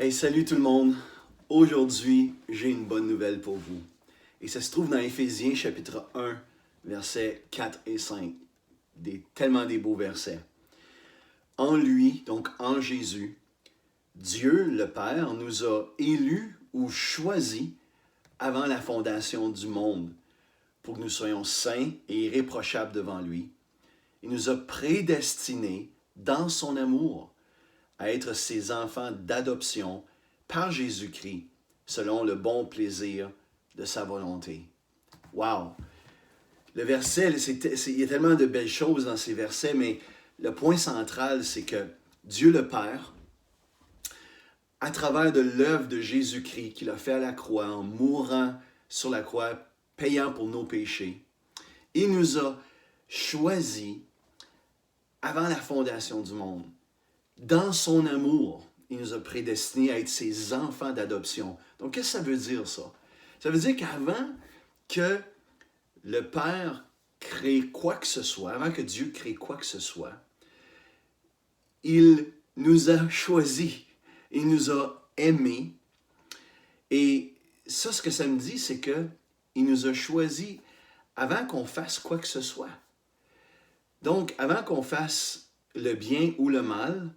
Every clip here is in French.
Hey, salut tout le monde! Aujourd'hui, j'ai une bonne nouvelle pour vous. Et ça se trouve dans Éphésiens chapitre 1, versets 4 et 5. Tellement des beaux versets. En lui, donc en Jésus, Dieu le Père nous a élus ou choisis avant la fondation du monde pour que nous soyons saints et irréprochables devant lui. Il nous a prédestinés dans son amour à être ses enfants d'adoption par Jésus-Christ, selon le bon plaisir de sa volonté. Wow! Le verset, il y a tellement de belles choses dans ces versets, mais le point central, c'est que Dieu le Père, à travers de l'œuvre de Jésus-Christ qu'il a fait à la croix, en mourant sur la croix, payant pour nos péchés, il nous a choisis avant la fondation du monde. Dans son amour, il nous a prédestinés à être ses enfants d'adoption. Donc, qu'est-ce que ça veut dire, ça? Ça veut dire qu'avant que le Père crée quoi que ce soit, avant que Dieu crée quoi que ce soit, il nous a choisis, il nous a aimés. Et ça, ce que ça me dit, c'est qu'il nous a choisis avant qu'on fasse quoi que ce soit. Donc, avant qu'on fasse le bien ou le mal,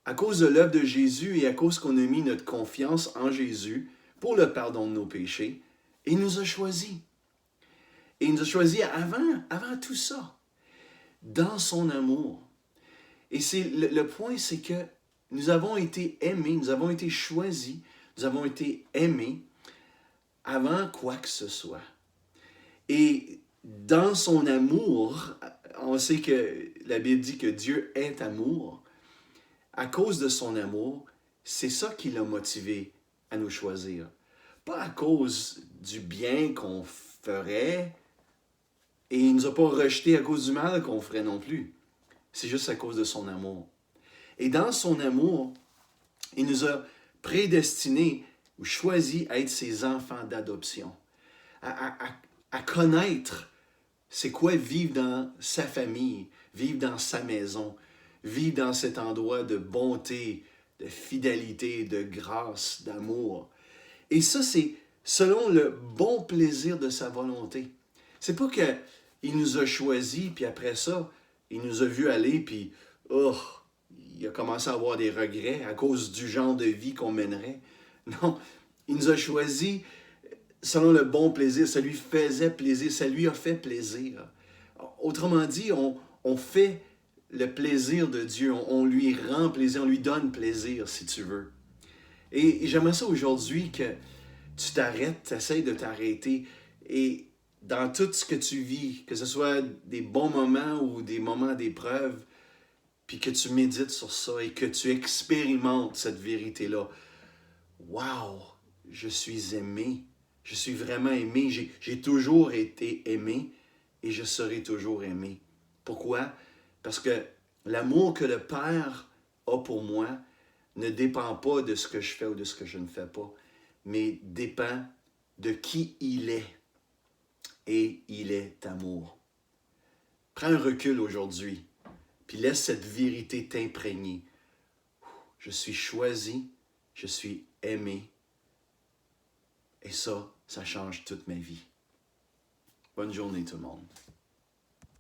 à cause de l'œuvre de Jésus et à cause qu'on a mis notre confiance en Jésus pour le pardon de nos péchés, il nous a choisis. Et il nous a choisis avant tout ça, dans son amour. Et le point, c'est que nous avons été aimés, nous avons été choisis, nous avons été aimés avant quoi que ce soit. Et dans son amour, on sait que la Bible dit que Dieu est amour. À cause de son amour, c'est ça qui l'a motivé à nous choisir. Pas à cause du bien qu'on ferait, et il ne nous a pas rejetés à cause du mal qu'on ferait non plus. C'est juste à cause de son amour. Et dans son amour, il nous a prédestinés ou choisis à être ses enfants d'adoption, à connaître c'est quoi vivre dans sa famille, vivre dans sa maison, vivre dans cet endroit de bonté, de fidélité, de grâce, d'amour. Et ça, c'est selon le bon plaisir de sa volonté. C'est pas qu'il nous a choisis, puis après ça, il nous a vus aller, puis il a commencé à avoir des regrets à cause du genre de vie qu'on mènerait. Non, il nous a choisis selon le bon plaisir, ça lui faisait plaisir, ça lui a fait plaisir. Autrement dit, on fait le plaisir de Dieu, on lui rend plaisir, on lui donne plaisir, si tu veux. Et j'aimerais ça aujourd'hui que tu t'arrêtes, tu essaies de t'arrêter, et dans tout ce que tu vis, que ce soit des bons moments ou des moments d'épreuve, puis que tu médites sur ça et que tu expérimentes cette vérité-là. Wow, je suis aimé. Je suis vraiment aimé. J'ai toujours été aimé et je serai toujours aimé. Pourquoi? Parce que l'amour que le Père a pour moi ne dépend pas de ce que je fais ou de ce que je ne fais pas, mais dépend de qui il est. Et il est amour. Prends un recul aujourd'hui, puis laisse cette vérité t'imprégner. Je suis choisi, je suis aimé. Et ça change toute ma vie. Bonne journée tout le monde.